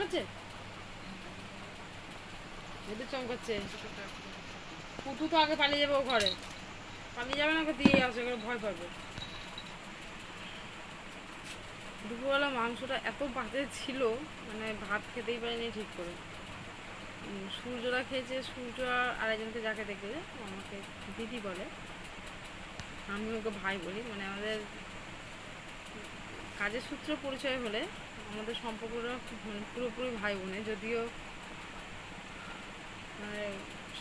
চমকাচ্ছে, এদের চমকাচ্ছে। পুতু তো আগে পালিয়ে যাবে ও ঘরে, পালিয়ে যাবে না, ওকে দিয়ে আসবে, ভয় পাবে। দুপুরবেলা মাংসটা এত বাজে ছিল, মানে ভাত খেতেই পারিনি ঠিক করে। সূর্যরা খেয়েছে, সূর্য আর একজনকে যাকে দেখলে আমাকে দিদি বলে, আমি ওকে ভাই বলি। মানে আমাদের কাজের সূত্রে পরিচয় হলে আমাদের সম্পর্কটা পুরোপুরি ভাই বোনে। যদিও মানে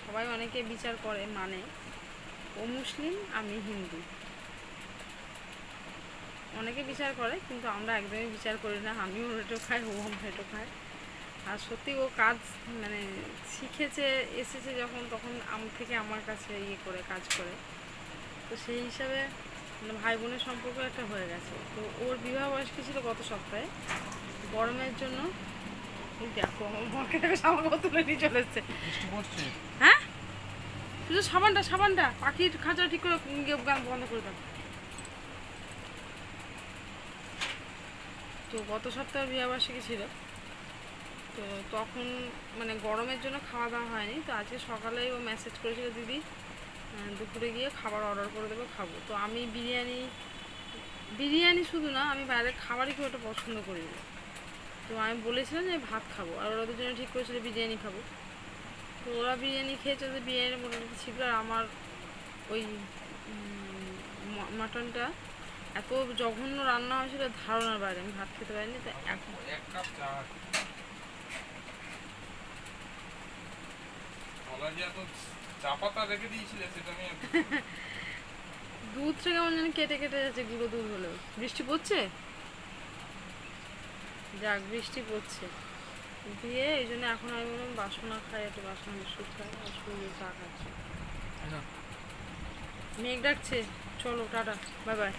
সবাই অনেকে বিচার করে, মানে ও মুসলিম আমি হিন্দু, অনেকে বিচার করে, কিন্তু আমরা একদমই বিচার করি না। আমিও হেঁটো খাই, ও হেঁটো খায়। আর সত্যি ও কাজ মানে শিখেছে, এসেছে যখন, তখন থেকে আমার কাছে ইয়ে করে কাজ করে। তো সেই হিসাবে মানে ভাই বোনের সম্পর্ক একটা হয়ে গেছে। তো ওর বিবাহ বয়স্ক ছিল গত সপ্তাহে, গরমের জন্য। দেখো আমার বরকে দেখো সাবান তুলে নিয়ে চলে এসছে। হ্যাঁ, শুধু সাবানটা পাখির খাঁচা ঠিক করে গান বন্ধ করে দাও। তো গত সপ্তাহে বিবাহবার্ষিকী ছিল, তো তখন মানে গরমের জন্য খাওয়া দাওয়া হয়নি। তো আজকে সকালেই ও মেসেজ করেছিল, দিদি দুপুরে গিয়ে খাবার অর্ডার করে দেবো, খাবো। তো আমি বিরিয়ানি শুধু না, আমি বাইরের খাবারই খুব একটা পছন্দ করি না। তো আমি বলেছিলাম যে ভাত খাবো, আর ওরা দুজনে ঠিক করেছিল বিরিয়ানি খাবো। তো ওরা বিরিয়ানি খেয়েছে, ওদের বিরিয়ানি মোটামুটি ছিল। আর আমার ওই মাটনটা এত জঘন্য রান্না হয়েছিল, ধারণার বাইরে, আমি ভাত খেতে পারিনি। তো এখন দুধটা কেমন জানি কেটে কেটে যাচ্ছে, গুঁড়ো দুধ হলেও। বৃষ্টি পড়ছে, যাক বৃষ্টি পড়ছে দিয়ে এই জন্য এখন আমি বললাম বাসনা খাই, একটু বাসন বিস্কুট খাই, আর শুয়ে চা খাচ্ছি। মেঘ ডাকছে, চলো টাটা, বাই বাই।